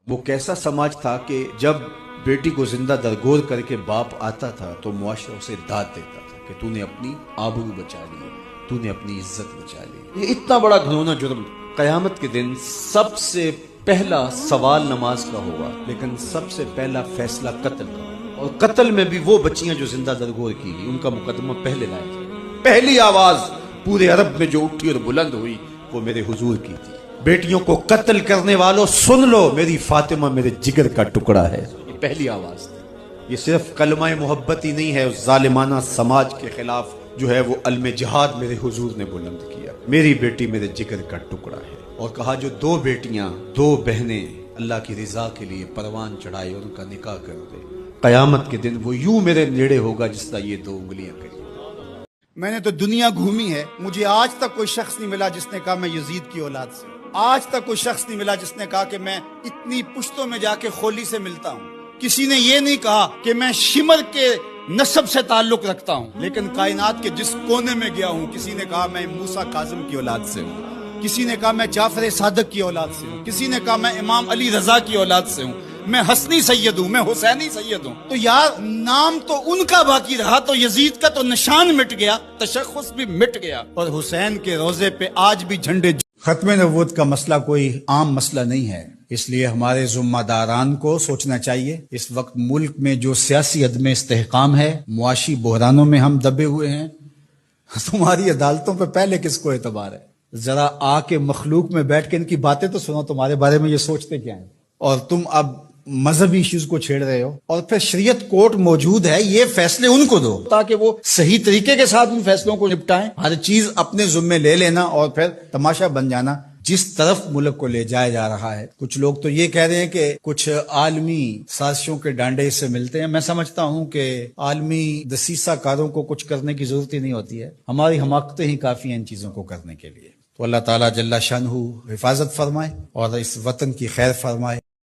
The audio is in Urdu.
وہ کیسا سماج تھا کہ جب بیٹی کو زندہ درگور کر کے باپ آتا تھا تو معاشرہ اسے داد دیتا تھا کہ تو نے اپنی آبرو بچا لی، تو نے اپنی عزت بچا لی۔ یہ اتنا بڑا گھنونا جرم قیامت کے دن سب سے پہلا سوال نماز کا ہوگا، لیکن سب سے پہلا فیصلہ قتل کا ہوگا، اور قتل میں بھی وہ بچیاں جو زندہ درگور کی گئی ان کا مقدمہ پہلے لایا جائے۔ پہلی آواز پورے عرب میں جو اٹھی اور بلند ہوئی وہ میرے حضور کی تھی، بیٹیوں کو قتل کرنے والوں سن لو، میری فاطمہ میرے جگر کا ٹکڑا ہے۔ یہ پہلی آواز تھی۔ یہ صرف کلمہ محبت ہی نہیں ہے، اس ظالمانہ سماج کے خلاف جو ہے وہ علم جہاد میرے حضور نے بلند کیا۔ میری بیٹی میرے جگر کا ٹکڑا ہے، اور کہا جو دو بیٹیاں، دو بہنیں اللہ کی رضا کے لیے پروان چڑھائے اور ان کا نکاح کر دے، قیامت کے دن وہ یوں میرے نیڑے ہوگا جس طرح یہ دو انگلیاں کری۔ میں نے تو دنیا گھومی ہے، مجھے آج تک کوئی شخص نہیں ملا جس نے کہا میں یزید کی اولاد سے، آج تک کوئی شخص نہیں ملا جس نے کہا کہ میں اتنی پشتوں میں جا کے خولی سے ملتا ہوں۔ کسی نے یہ نہیں کہا کہ میں شمر کے نسب سے تعلق رکھتا ہوں، لیکن کائنات کے جس کونے میں گیا ہوں کسی نے کہا میں موسیٰ کاظم کی اولاد سے ہوں، کسی نے کہا میں جعفر صادق کی اولاد سے ہوں، کسی نے کہا میں امام علی رضا کی اولاد سے ہوں، میں حسنی سید ہوں، میں حسینی سید ہوں۔ تو یار نام تو ان کا باقی رہا، تو یزید کا تو نشان مٹ گیا، تشخص بھی مٹ گیا، اور حسین کے روزے پہ آج بھی جھنڈے۔ ختم نبوت کا مسئلہ کوئی عام مسئلہ نہیں ہے، اس لیے ہمارے ذمہ داران کو سوچنا چاہیے۔ اس وقت ملک میں جو سیاسی عدم استحکام ہے، معاشی بحرانوں میں ہم دبے ہوئے ہیں، تمہاری عدالتوں پہ پہلے کس کو اعتبار ہے؟ ذرا آ کے مخلوق میں بیٹھ کے ان کی باتیں تو سنو، تمہارے بارے میں یہ سوچتے کیا ہیں؟ اور تم اب مذہبی ایشوز کو چھیڑ رہے ہو، اور پھر شریعت کورٹ موجود ہے، یہ فیصلے ان کو دو تاکہ وہ صحیح طریقے کے ساتھ ان فیصلوں کو نپٹائیں۔ ہر چیز اپنے ذمے لے لینا اور پھر تماشا بن جانا جس طرف ملک کو لے جایا جا رہا ہے۔ کچھ لوگ تو یہ کہہ رہے ہیں کہ کچھ عالمی سازشوں کے ڈانڈے اس سے ملتے ہیں۔ میں سمجھتا ہوں کہ عالمی دسیسہ کاروں کو کچھ کرنے کی ضرورت ہی نہیں ہوتی ہے، ہماری حماقتیں ہی کافی ہیں ان چیزوں کو کرنے کے لیے۔ تو اللہ تعالیٰ جل شانہ حفاظت فرمائے اور اس وطن کی خیر فرمائے۔